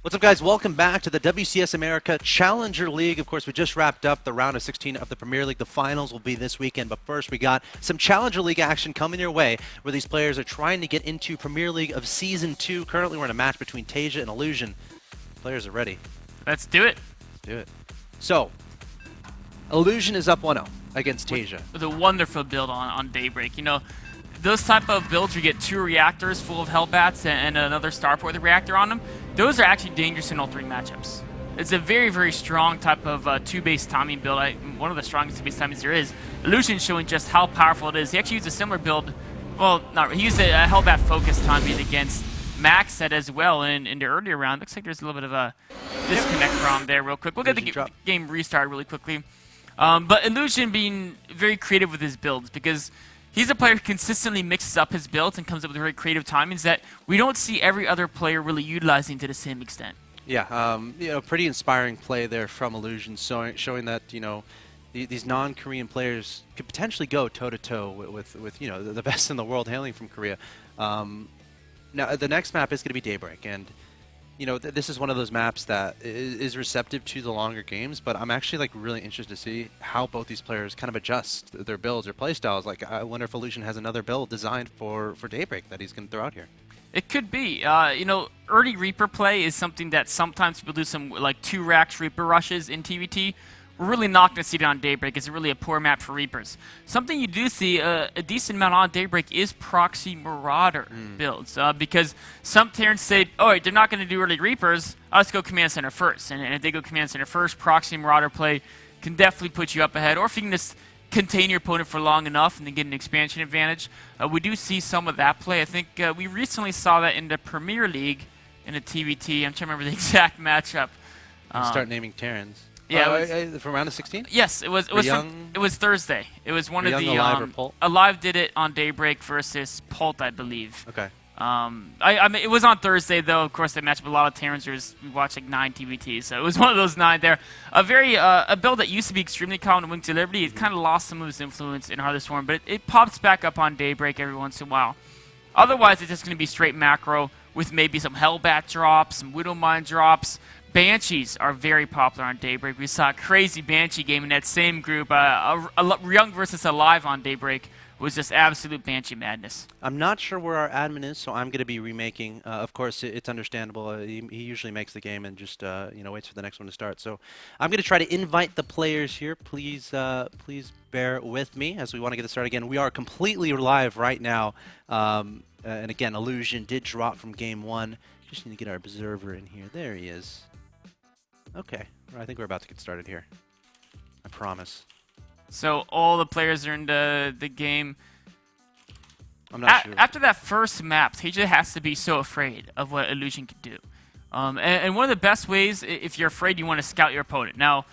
What's up, guys? Welcome back to the WCS America Challenger League. Of course, we just wrapped up the round of 16 of the Premier League. The finals will be this weekend, but first we got some Challenger League action coming your way where these players are trying to get into Premier League of Season 2. Currently, we're in a match between Taeja and Illusion. Players are ready. Let's do it. Let's do it. So, Illusion is up 1-0 against Taeja. With a wonderful build on Daybreak. You know, those type of builds where you get 2 reactors full of Hellbats and another Starport with a reactor on them, those are actually dangerous in all 3 matchups. It's a very, very strong type of 2-base timing build. One of the strongest 2-base timings there is. Illusion showing just how powerful it is. He actually used a similar build. Well, he used a Hellbat focus timing against Max set as well in the earlier round. Looks like there's a little bit of a disconnect problem there real quick. We'll get the game restarted really quickly. But Illusion being very creative with his builds because he's a player who consistently mixes up his builds and comes up with very creative timings that we don't see every other player really utilizing to the same extent. Yeah, pretty inspiring play there from Illusion, showing that, these non-Korean players could potentially go toe-to-toe with the best in the world hailing from Korea. Now, the next map is going to be Daybreak, and this is one of those maps that is receptive to the longer games, but I'm actually really interested to see how both these players kind of adjust their builds or playstyles. I wonder if Illusion has another build designed for Daybreak that he's going to throw out here. It could be. Early Reaper play is something that sometimes people do some 2 racks Reaper rushes in TVT. We're really not going to see it on Daybreak. It's really a poor map for Reapers. Something you do see a decent amount on Daybreak is Proxy Marauder builds. Because some Terrans say, oh, they're not going to do early Reapers, let's go Command Center first. And if they go Command Center first, Proxy Marauder play can definitely put you up ahead. Or if you can just contain your opponent for long enough and then get an expansion advantage. We do see some of that play. I think we recently saw that in the Premier League in the TVT. I'm trying to remember the exact matchup. Start naming Terrans. Yeah, from round of 16. Yes, it was Thursday. It was one of the Alive did it on Daybreak versus Pult, I believe. Okay. I mean, it was on Thursday though. Of course, they matched up a lot of Terrans. We watched 9 TVTs, so it was one of those 9 there. A build that used to be extremely common in Wings of Liberty. It kind of lost some of its influence in Heart of the Swarm, but it pops back up on Daybreak every once in a while. Otherwise, it's just going to be straight macro with maybe some Hellbat drops, some Widowmine drops. Banshees are very popular on Daybreak. We saw a crazy Banshee game in that same group. Young versus Alive on Daybreak was just absolute Banshee madness. I'm not sure where our admin is, so I'm going to be remaking. Of course, it's understandable. He usually makes the game and just waits for the next one to start. So I'm going to try to invite the players here. Please bear with me as we want to get this started again. We are completely live right now. And again, Illusion did drop from game 1. Just need to get our observer in here. There he is. Okay, I think we're about to get started here. I promise. So all the players are in the game. I'm not sure. After that first map, Taeja has to be so afraid of what Illusion can do. And one of the best ways, if you're afraid, you want to scout your opponent. Now,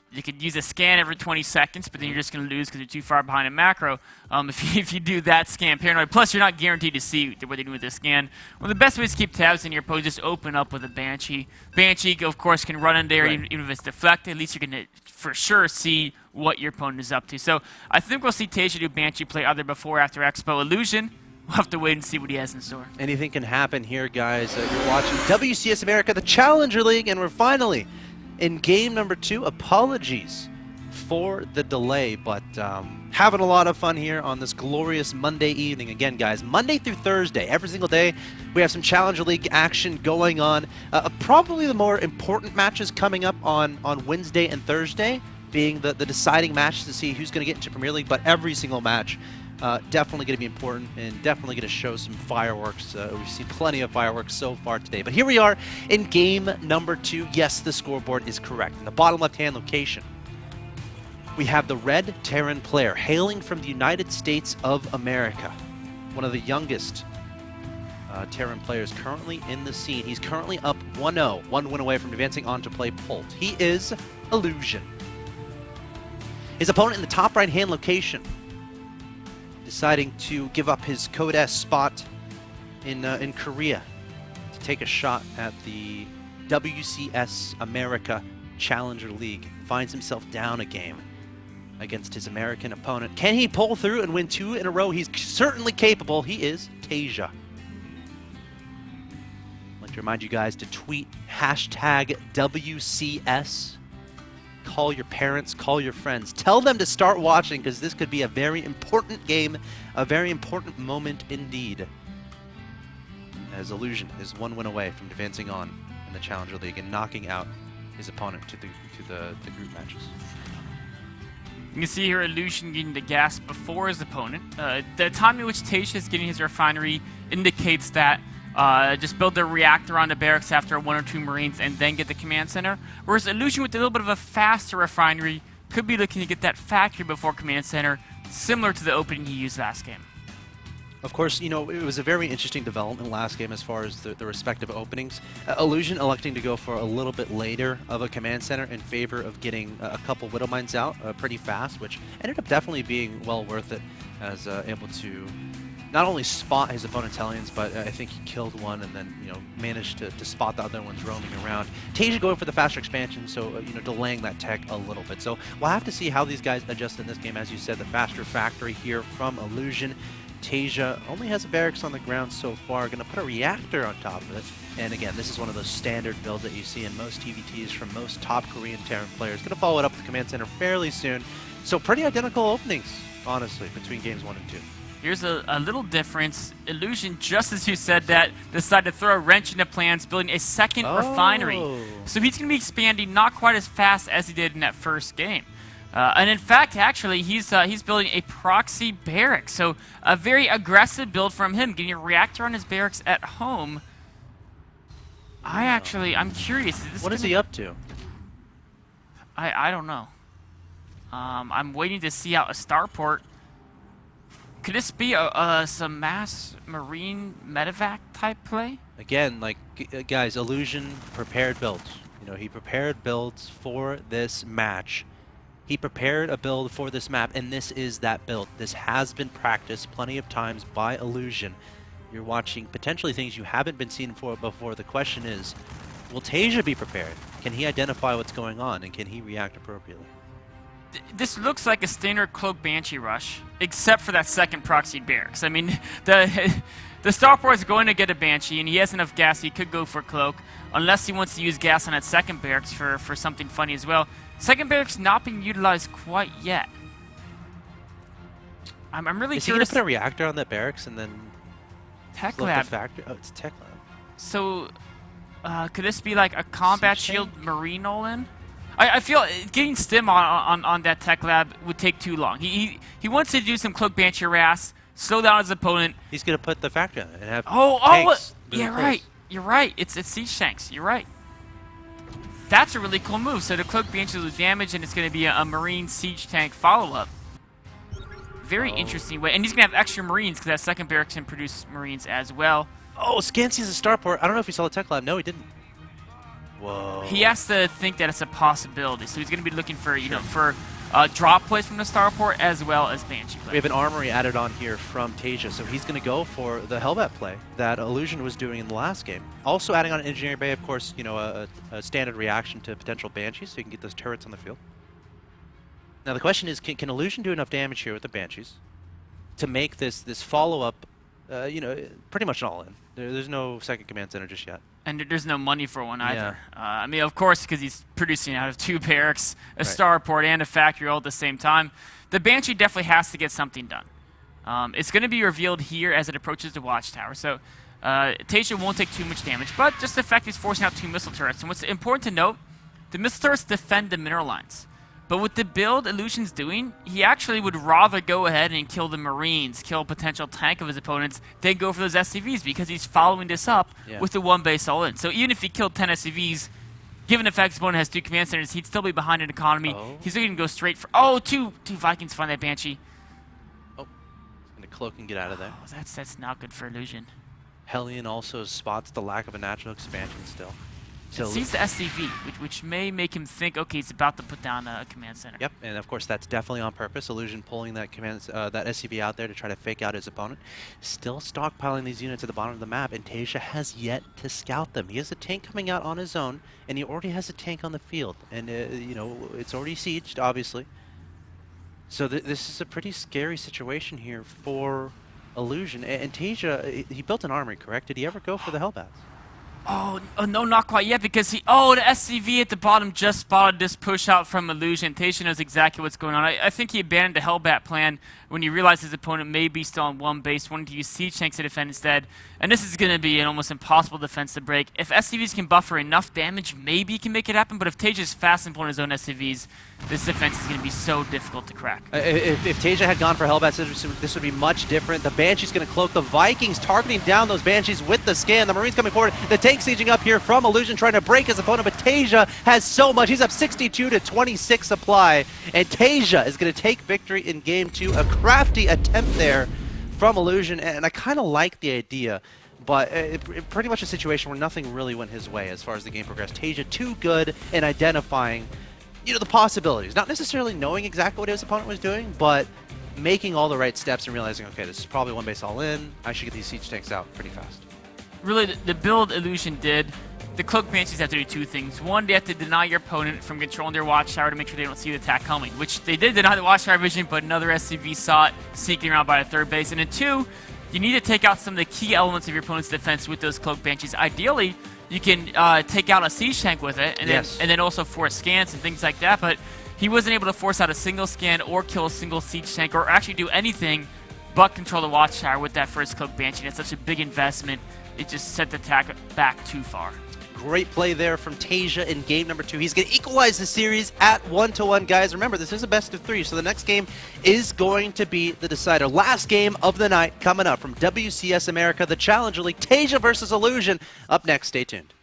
you could use a scan every 20 seconds, but then you're just going to lose because you're too far behind in macro. If you do that scan paranoid, plus you're not guaranteed to see what they're doing with the scan. One of the best ways to keep tabs in your opponent, just open up with a Banshee. Banshee, of course, can run in there even if it's deflected. At least you're going to, for sure, see what your opponent is up to. So I think we'll see Taeja do Banshee play either before or after Expo. Illusion, we'll have to wait and see what he has in store. Anything can happen here, guys. You're watching WCS America, the Challenger League, and we're finally in game number 2. Apologies for the delay, but having a lot of fun here on this glorious Monday evening. Again, guys, Monday through Thursday, every single day, we have some Challenger League action going on. Probably the more important matches coming up on Wednesday and Thursday, being the deciding match to see who's going to get into Premier League, but every single match definitely going to be important and definitely going to show some fireworks. We've seen plenty of fireworks so far today. But here we are in game number 2. Yes, the scoreboard is correct. In the bottom left-hand location, we have the red Terran player hailing from the United States of America. One of the youngest Terran players currently in the scene. He's currently up 1-0, 1 win away from advancing on to play Pult. He is Illusion. His opponent in the top right-hand location, deciding to give up his Code S spot in Korea to take a shot at the WCS America Challenger League. Finds himself down a game against his American opponent. Can he pull through and win 2 in a row? He's certainly capable. He is Taeja. To remind you guys to tweet hashtag WCS. Call your parents, call your friends. Tell them to start watching because this could be a very important game, a very important moment indeed. As Illusion is 1 win away from advancing on in the Challenger League and knocking out his opponent to the group matches. You can see here Illusion getting the gas before his opponent. The time in which Taeja is getting his refinery indicates that just build the reactor on the barracks after 1 or 2 Marines and then get the command center. Whereas Illusion with a little bit of a faster refinery could be looking to get that factory before command center, similar to the opening he used last game. Of course, you know, it was a very interesting development last game as far as the respective openings. Illusion electing to go for a little bit later of a command center in favor of getting a couple Widow Mines out pretty fast, which ended up definitely being well worth it, as able to not only spot his opponent's Hellions, but I think he killed one and then, you know, managed to spot the other ones roaming around. Taeja going for the faster expansion, so, you know, delaying that tech a little bit. So we'll have to see how these guys adjust in this game. As you said, the faster factory here from Illusion. Taeja only has a barracks on the ground so far, going to put a reactor on top of it. And again, this is one of those standard builds that you see in most TVTs from most top Korean Terran players. Going to follow it up with the command center fairly soon. So pretty identical openings, honestly, between games 1 and 2. Here's a little difference. Illusion, just as you said that, decided to throw a wrench into plans, building a second refinery. So he's going to be expanding not quite as fast as he did in that first game. And in fact, actually, he's building a proxy barracks. So a very aggressive build from him, getting a reactor on his barracks at home. I'm curious. What is he up to? I don't know. I'm waiting to see out a starport. Could this be some mass marine medevac type play? Again, like, guys, Illusion prepared builds. You know, he prepared builds for this match. He prepared a build for this map, and this is that build. This has been practiced plenty of times by Illusion. You're watching potentially things you haven't been seen before. The question is, will Taeja be prepared? Can he identify what's going on, and can he react appropriately? This looks like a standard Cloak Banshee rush, except for that second proxy barracks. I mean, the starport is going to get a Banshee, and he has enough gas he could go for Cloak, unless he wants to use gas on that second barracks for something funny as well. Second barracks not being utilized quite yet. I'm really curious. Is he going to put a reactor on that barracks and then Tech Lab? Factory? Oh, it's Tech Lab. So, could this be like a combat shield marine all-in? I feel getting stim on that Tech Lab would take too long. He wants to do some Cloak Banshee harass, slow down his opponent. He's going to put the factory on it and have yeah, right. You're right. It's siege tanks. You're right. That's a really cool move. So the Cloak Banshee will do damage, and it's going to be a marine siege tank follow-up. Very interesting way. And he's going to have extra marines, because that second barracks can produce marines as well. Oh, Scancy is a starport. I don't know if he saw the Tech Lab. No, he didn't. Whoa. He has to think that it's a possibility. So he's going to be looking for, you know, for drop plays from the starport as well as Banshee play. We have an armory added on here from Taeja, so he's going to go for the Hellbat play that Illusion was doing in the last game. Also adding on an engineering bay, of course, you know, a standard reaction to potential Banshees, so you can get those turrets on the field. Now the question is, can Illusion do enough damage here with the Banshees to make this follow-up, you know, pretty much an all-in? There's no second command center just yet. And there's no money for one either. Yeah. I mean, of course, because he's producing out of 2 barracks, a starport, and a factory all at the same time. The Banshee definitely has to get something done. It's going to be revealed here as it approaches the watchtower. So Taeja won't take too much damage, but just the fact he's forcing out 2 missile turrets. And what's important to note, the missile turrets defend the mineral lines. But with the build Illusion's doing, he actually would rather go ahead and kill the Marines, kill a potential tank of his opponents, than go for those SCVs, because he's following this up with the 1 base all-in. So even if he killed 10 SCVs, given the fact his opponent has 2 command centers, he'd still be behind in economy. He's going to go straight for... Oh, two Vikings find that Banshee. Oh, he's going to cloak and get out of there. Oh, that's not good for Illusion. Hellion also spots the lack of a natural expansion still. So sees the SCV, which may make him think, okay, he's about to put down a command center. Yep, and of course that's definitely on purpose. Illusion pulling that that SCV out there to try to fake out his opponent. Still stockpiling these units at the bottom of the map, and Taeja has yet to scout them. He has a tank coming out on his own, and he already has a tank on the field. And, you know, it's already sieged, obviously. So this is a pretty scary situation here for Illusion. And Taeja, he built an armory, correct? Did he ever go for the Hellbats? Oh, no, not quite yet, because the SCV at the bottom just spotted this push out from Illusion. Taeja knows exactly what's going on. I think he abandoned the Hellbat plan when he realized his opponent may be still on one base, wanting to use siege tanks to defend instead. And this is going to be an almost impossible defense to break. If SCVs can buffer enough damage, maybe he can make it happen, but if Taeja is fast and pulling his own SCVs, this defense is going to be so difficult to crack. If Taeja had gone for Hellbats, this would be much different. The Banshee's going to cloak the Vikings, targeting down those Banshees with the scan. The Marines coming forward. The tank sieging up here from Illusion, trying to break his opponent, but Taeja has so much. He's up 62 to 26 supply, and Taeja is going to take victory in game 2. A crafty attempt there from Illusion, and I kind of like the idea, but pretty much a situation where nothing really went his way as far as the game progressed. Taeja too good in identifying, you know, the possibilities, not necessarily knowing exactly what his opponent was doing, but making all the right steps and realizing, okay, this is probably one base all in. I should get these siege tanks out pretty fast. Really, the build Illusion did, the Cloak Banshees have to do two things. One, they have to deny your opponent from controlling their watchtower to make sure they don't see the attack coming, which they did deny the watchtower vision, but another SCV saw it sneaking around by a third base. And then two, you need to take out some of the key elements of your opponent's defense with those Cloak Banshees. Ideally, you can take out a siege tank with it, and then also force scans and things like that, but he wasn't able to force out a single scan or kill a single siege tank or actually do anything but control the watchtower with that first Cloak Banshee. That's such a big investment. It just set the attack back too far. Great play there from Taeja in game number 2. He's going to equalize the series at 1-1, guys. Remember, this is a best of 3, so the next game is going to be the decider. Last game of the night coming up from WCS America, the Challenger League. Taeja versus Illusion. Up next, stay tuned.